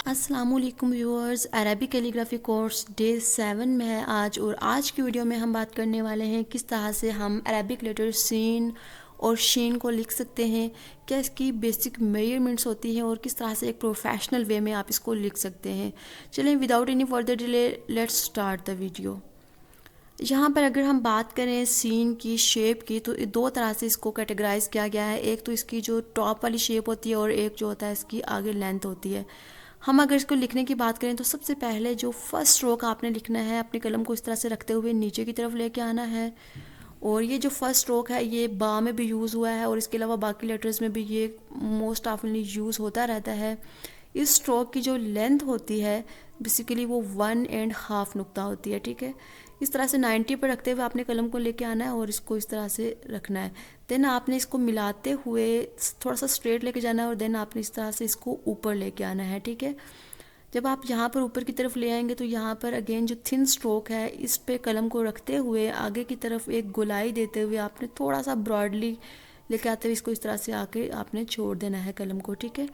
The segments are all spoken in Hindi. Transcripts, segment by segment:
अस्सलामुअलैकुम व्यूअर्स, अरबी कैलीग्राफी कोर्स डे 7 में है आज। और आज की वीडियो में हम बात करने वाले हैं किस तरह से हम अरबिक लेटर सीन और शीन को लिख सकते हैं, क्या इसकी बेसिक मेजरमेंट्स होती हैं और किस तरह से एक प्रोफेशनल वे में आप इसको लिख सकते हैं। चलें without any further delay let's start the video. यहाँ पर अगर हम बात करें सीन की शेप की तो दो तरह से इसको कैटेगराइज किया गया है। एक तो इसकी जो टॉप वाली शेप होती है और एक जो होता है इसकी आगे लेंथ होती है। हम अगर इसको लिखने की बात करें तो सबसे पहले जो फर्स्ट स्ट्रोक आपने लिखना है, अपने कलम को इस तरह से रखते हुए नीचे की तरफ लेके आना है। और ये जो फर्स्ट स्ट्रोक है ये बा में भी यूज़ हुआ है और इसके अलावा बाकी लेटर्स में भी ये मोस्ट ऑफनली यूज़ होता रहता है। इस स्ट्रोक की जो लेंथ होती है बेसिकली वो 1.5 नुक्ता होती है। ठीक है, इस तरह से 90 पर रखते हुए आपने कलम को लेके आना है और इसको इस तरह से रखना है। देन आपने इसको मिलाते हुए थोड़ा सा स्ट्रेट लेके जाना है और देन आपने इस तरह से इसको ऊपर लेके आना है। ठीक है, जब आप यहाँ पर ऊपर की तरफ ले आएंगे तो यहाँ पर अगेन जो थिन स्ट्रोक है इस पे कलम को रखते हुए आगे की तरफ एक गोलाई देते हुए आपने थोड़ा सा ब्रॉडली लेके आते हुए इसको इस तरह से आके आपने छोड़ देना है कलम को। ठीक है,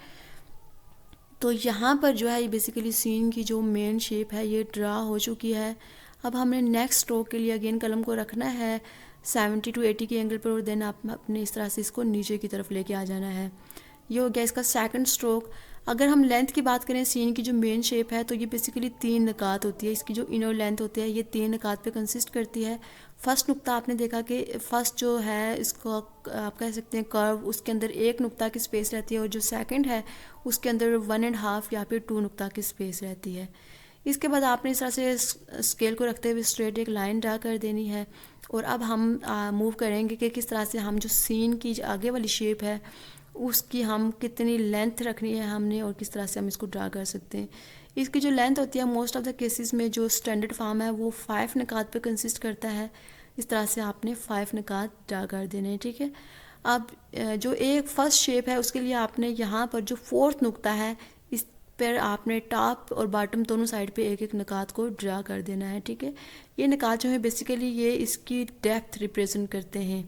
तो यहाँ पर जो है ये बेसिकली सीन की जो मेन शेप है ये ड्रा हो चुकी है। अब हमने नेक्स्ट स्ट्रोक के लिए अगेन कलम को रखना है 70 to 80 के एंगल पर और देन आप अपने इस तरह से इसको नीचे की तरफ लेके आ जाना है। ये हो गया इसका सेकंड स्ट्रोक। अगर हम लेंथ की बात करें सीन की जो मेन शेप है तो ये बेसिकली 3 निकात होती है। इसकी जो इनर लेंथ होती है ये 3 निकात पे कंसिस्ट करती है। फर्स्ट नुक्ता आपने देखा कि फर्स्ट जो है इसको आप कह सकते हैं कर्व, उसके अंदर 1 नुक्ता की स्पेस रहती है और जो सेकंड है उसके अंदर 1.5 या फिर 2 नुक्ता की स्पेस रहती है। इसके बाद आपने इस तरह से स्केल को रखते हुए स्ट्रेट एक लाइन ड्रा कर देनी है। और अब हम मूव करेंगे कि किस तरह से हम जो सीन की आगे वाली शेप है उसकी हम कितनी लेंथ रखनी है हमने और किस तरह से हम इसको ड्रा कर सकते हैं। इसकी जो लेंथ होती है मोस्ट ऑफ द केसेस में जो स्टैंडर्ड फॉर्म है वो 5 निकात पे कंसिस्ट करता है। इस तरह से आपने 5 निकात ड्रा कर देने हैं। ठीक है, अब जो एक फर्स्ट शेप है उसके लिए आपने यहाँ पर जो फोर्थ नुक्ता है इस पर आपने टॉप और बॉटम दोनों साइड पे एक एक निकात को ड्रा कर देना है। ठीक है, ये निकात जो है बेसिकली ये इसकी डेप्थ रिप्रेजेंट करते हैं।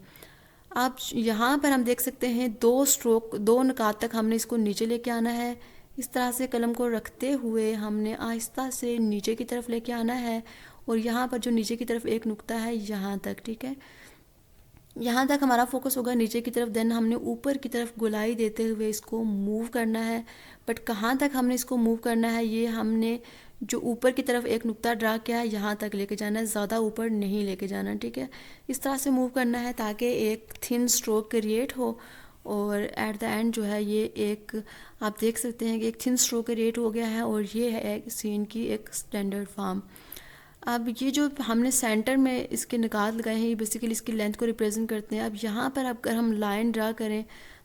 आप यहाँ पर हम देख सकते हैं 2 निकात तक हमने इसको नीचे लेके आना है। इस तरह से कलम को रखते हुए हमने आहिस्ता से नीचे की तरफ लेके आना है और यहाँ पर जो नीचे की तरफ एक नुक्ता है यहाँ तक। ठीक है, यहाँ तक हमारा फोकस होगा नीचे की तरफ। देन हमने ऊपर की तरफ गोलाई देते हुए इसको मूव करना है। बट कहाँ तक हमने इसको मूव करना है ये हमने जो ऊपर की तरफ एक नुक्ता ड्रा किया है यहाँ तक लेके जाना है, ज़्यादा ऊपर नहीं लेके जाना। ठीक है, इस तरह से मूव करना है ताकि एक थिन स्ट्रोक क्रिएट हो और एट द एंड जो है ये एक आप देख सकते हैं कि एक थिन स्ट्रोक क्रिएट हो गया है और ये है सीन की एक स्टैंडर्ड फॉर्म। अब ये जो हमने सेंटर में इसके निकात लगाए हैं ये बेसिकली इसकी लेंथ को रिप्रेजेंट करते हैं। अब यहाँ पर अगर हम लाइन ड्रा करें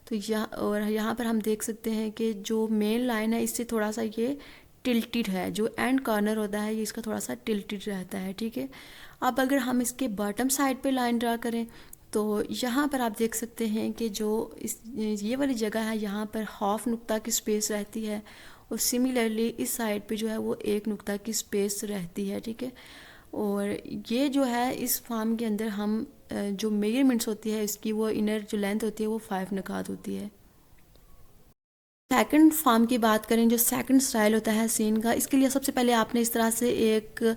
तो यहाँ पर हम देख सकते हैं कि जो मेन लाइन है इससे थोड़ा सा ये टिल्टेड है। जो एंड कॉर्नर होता है ये इसका थोड़ा सा टिल्टेड रहता है। ठीक है, अब अगर हम इसके बॉटम साइड पे लाइन ड्रा करें तो यहाँ पर आप देख सकते हैं कि जो ये वाली जगह है यहाँ पर हाफ नुक्ता की स्पेस रहती है और सिमिलरली इस साइड पे जो है वो 1 नुक्ता की स्पेस रहती है। ठीक है, और ये जो है इस फॉर्म के अंदर हम जो मेजरमेंट्स होती है इसकी वो इनर जो लेंथ होती है वो 5 निकात होती है। सेकंड फॉर्म की बात करें, जो सेकंड स्टाइल होता है सीन का, इसके लिए सबसे पहले आपने इस तरह से एक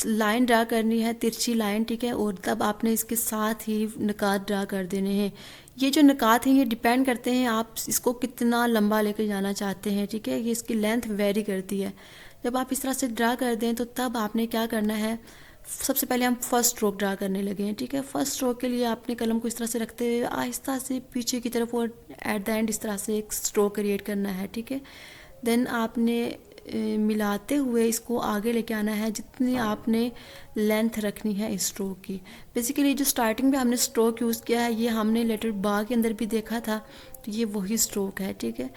लाइन ड्रा करनी है, तिरछी लाइन। ठीक है, और तब आपने इसके साथ ही निकात ड्रा कर देने हैं। ये जो निकात हैं ये डिपेंड करते हैं आप इसको कितना लंबा लेकर जाना चाहते हैं। ठीक है, ये इसकी लेंथ वेरी करती है। जब आप इस तरह से ड्रा कर दें तो तब आपने क्या करना है, सबसे पहले हम फर्स्ट स्ट्रोक ड्रा करने लगे हैं। ठीक है, फर्स्ट स्ट्रोक के लिए आपने कलम को इस तरह से रखते हुए आहिस्ता से पीछे की तरफ और एट द एंड इस तरह से एक स्ट्रोक क्रिएट करना है। ठीक है, देन आपने मिलाते हुए इसको आगे लेके आना है जितनी आपने लेंथ रखनी है इस स्ट्रोक की। बेसिकली जो स्टार्टिंग में हमने स्ट्रोक यूज़ किया है ये हमने लेटर बा के अंदर भी देखा था, तो ये वही स्ट्रोक है। ठीक है,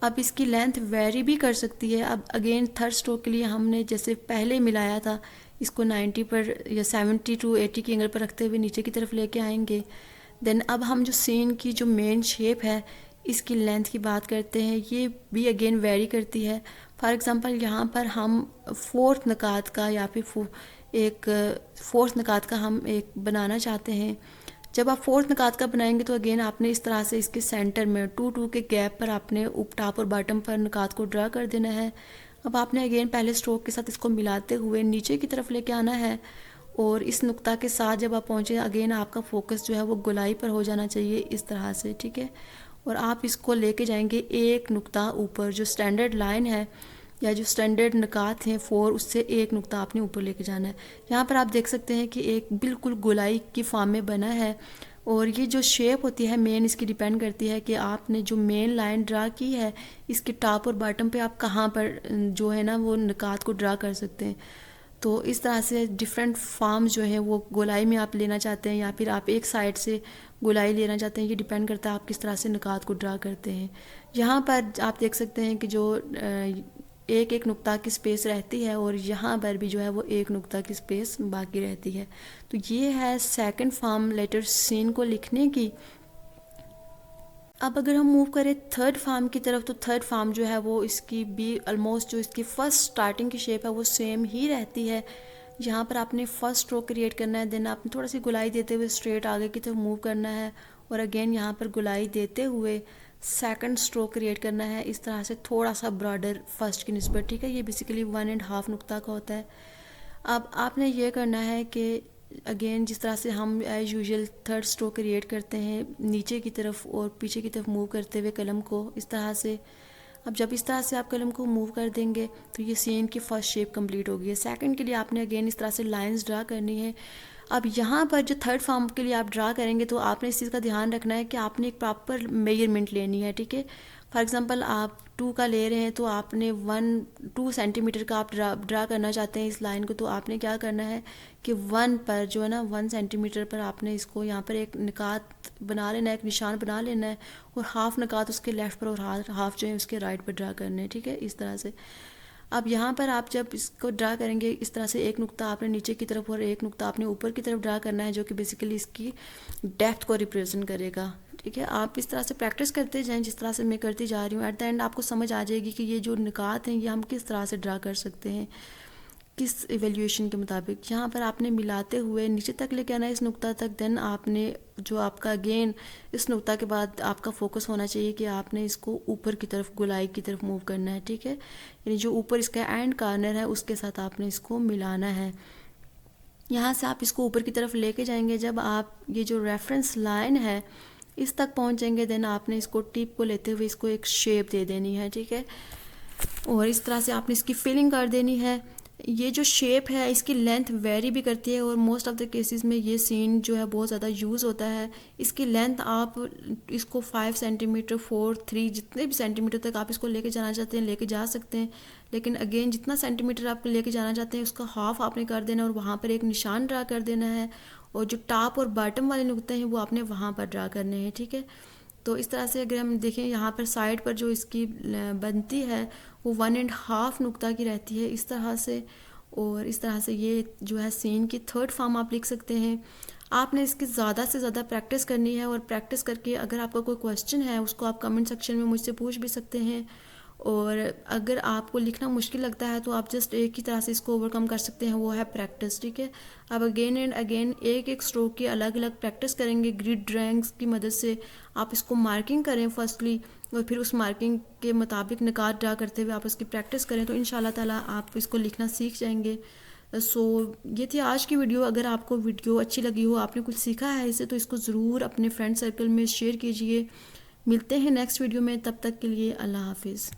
अब इसकी लेंथ वेरी भी कर सकती है। अब अगेन थर्ड स्ट्रोक के लिए हमने जैसे पहले मिलाया था इसको 90 पर या 70 to 80 के एंगल पर रखते हुए नीचे की तरफ लेके आएंगे। देन अब हम जो सीन की जो मेन शेप है इसकी लेंथ की बात करते हैं, ये भी अगेन वेरी करती है। फॉर एग्ज़ाम्पल यहाँ पर हम फोर्थ निकात का या फिर एक फोर्थ निकात का हम एक बनाना चाहते हैं। जब आप फोर्थ निकात का बनाएंगे तो अगेन आपने इस तरह से इसके सेंटर में 2 2 के गैप पर आपने टॉप और बॉटम पर निकात को ड्रा कर देना है। अब आपने अगेन पहले स्ट्रोक के साथ इसको मिलाते हुए नीचे की तरफ लेके आना है और इस नुक्ता के साथ जब आप पहुँचे अगेन आपका फोकस जो है वो गोलाई पर हो जाना चाहिए इस तरह से, ठीक है। और आप इसको लेके जाएंगे एक नुक्ता ऊपर, जो स्टैंडर्ड लाइन है या जो स्टैंडर्ड निकात हैं 4, उससे एक नुक्ता आपने ऊपर लेके जाना है। यहाँ पर आप देख सकते हैं कि एक बिल्कुल गोलाई की फॉर्म में बना है और ये जो शेप होती है मेन इसकी डिपेंड करती है कि आपने जो मेन लाइन ड्रा की है इसके टॉप और बॉटम पे आप कहाँ पर जो है ना वो निकात को ड्रा कर सकते हैं। तो इस तरह से डिफरेंट फॉर्म जो है वो गोलाई में आप लेना चाहते हैं या फिर आप एक साइड से गोलाई लेना चाहते हैं, ये डिपेंड करता है आप किस तरह से निकात को ड्रा करते हैं। यहाँ पर आप देख सकते हैं कि जो एक एक नुक्ता की स्पेस रहती है और यहाँ पर भी जो है वो एक नुक्ता की स्पेस बाकी रहती है। तो ये है सेकंड फॉर्म लेटर सीन को लिखने की। अब अगर हम मूव करें थर्ड फॉर्म की तरफ, तो थर्ड फॉर्म जो है वो इसकी भी ऑलमोस्ट जो इसकी फर्स्ट स्टार्टिंग की शेप है वो सेम ही रहती है। यहाँ पर आपने फर्स्ट स्ट्रोक क्रिएट करना है, देन आपने थोड़ा सी गुलाई देते हुए स्ट्रेट आगे की तरफ मूव करना है और अगेन यहाँ पर गुलाई देते हुए सेकंड स्ट्रोक क्रिएट करना है इस तरह से थोड़ा सा ब्रॉडर फर्स्ट की निस्बत, ठीक है। ये बेसिकली 1.5 नुक्ता का होता है। अब आपने ये करना है कि अगेन जिस तरह से हम as usual third stroke create करते हैं नीचे की तरफ और पीछे की तरफ मूव करते हुए कलम को इस तरह से, अब जब इस तरह से आप कलम को मूव कर देंगे तो ये सीन की फर्स्ट शेप कंप्लीट होगी। सेकंड के लिए आपने अगेन इस तरह से लाइंस ड्रा करनी है। अब यहाँ पर जो थर्ड फॉर्म के लिए आप ड्रा करेंगे तो आपने इस चीज़ का ध्यान रखना है कि आपने एक प्रॉपर मेजरमेंट लेनी है, ठीक है। फॉर एग्जांपल आप 2 का ले रहे हैं तो आपने 2 सेंटीमीटर का आप ड्रा करना चाहते हैं इस लाइन को, तो आपने क्या करना है कि 1 पर जो है ना 1 सेंटीमीटर पर आपने इसको यहाँ पर एक निकात बना लेना है, एक निशान बना लेना है और हाफ निकात उसके लेफ़्ट पर और हाफ जो है उसके राइट पर ड्रा करने हैं, ठीक है, इस तरह से। अब यहाँ पर आप जब इसको ड्रा करेंगे इस तरह से एक नुक्ता आपने नीचे की तरफ और एक नुक्ता आपने ऊपर की तरफ ड्रा करना है जो कि बेसिकली इसकी डेप्थ को रिप्रेजेंट करेगा, ठीक है। आप इस तरह से प्रैक्टिस करते जाएं जिस तरह से मैं करती जा रही हूँ। एट द एंड आपको समझ आ जाएगी कि ये जो निकात हैं ये हम किस तरह से ड्रा कर सकते हैं किस एवेल्यूएशन के मुताबिक। यहाँ पर आपने मिलाते हुए नीचे तक लेके आना है इस नुक्ता तक, देन आपने जो आपका अगेन इस नुक्ता के बाद आपका फोकस होना चाहिए कि आपने इसको ऊपर की तरफ गोलाई की तरफ मूव करना है, ठीक है। यानी जो ऊपर इसका एंड कॉर्नर है उसके साथ आपने इसको मिलाना है। यहाँ से आप इसको ऊपर की तरफ लेके जाएंगे, जब आप ये जो रेफरेंस लाइन है इस तक पहुँच जाएंगे देन आपने इसको टिप को लेते हुए इसको एक शेप दे देनी है, ठीक है। और इस तरह से आपने इसकी फिलिंग कर देनी है। ये जो शेप है इसकी लेंथ वेरी भी करती है और मोस्ट ऑफ द केसेस में ये सीन जो है बहुत ज़्यादा यूज़ होता है। इसकी लेंथ आप इसको 5 सेंटीमीटर 4, 3 जितने भी सेंटीमीटर तक आप इसको लेके जाना चाहते हैं लेके जा सकते हैं, लेकिन अगेन जितना सेंटीमीटर आप लेके जाना चाहते हैं उसका हाफ आपने कर देना और वहाँ पर एक निशान ड्रा कर देना है और जो टॉप और बॉटम वाले नुक्ते हैं वो आपने वहाँ पर ड्रा करने हैं, ठीक है। तो इस तरह से अगर हम देखें यहाँ पर साइड पर जो इसकी बनती है वो 1.5 नुक्ता की रहती है इस तरह से। और इस तरह से ये जो है सीन की थर्ड फॉर्म आप लिख सकते हैं। आपने इसकी ज़्यादा से ज़्यादा प्रैक्टिस करनी है और प्रैक्टिस करके अगर आपका कोई क्वेश्चन है उसको आप कमेंट सेक्शन में मुझसे पूछ भी सकते हैं। और अगर आपको लिखना मुश्किल लगता है तो आप जस्ट एक ही तरह से इसको ओवरकम कर सकते हैं, वो है प्रैक्टिस, ठीक है। अब अगेन एंड अगेन एक एक स्ट्रोक की अलग अलग प्रैक्टिस करेंगे ग्रिड ड्राइंग्स की मदद से। आप इसको मार्किंग करें फर्स्टली और फिर उस मार्किंग के मुताबिक निकात ड्रा करते हुए आप इसकी प्रैक्टिस करें तो इंशाल्लाह ताला आप इसको लिखना सीख जाएंगे। ये थी आज की वीडियो। अगर आपको वीडियो अच्छी लगी हो, आपने कुछ सीखा है इससे, तो इसको ज़रूर अपने फ्रेंड सर्कल में शेयर कीजिए। मिलते हैं नेक्स्ट वीडियो में, तब तक के लिए अल्लाह हाफिज़।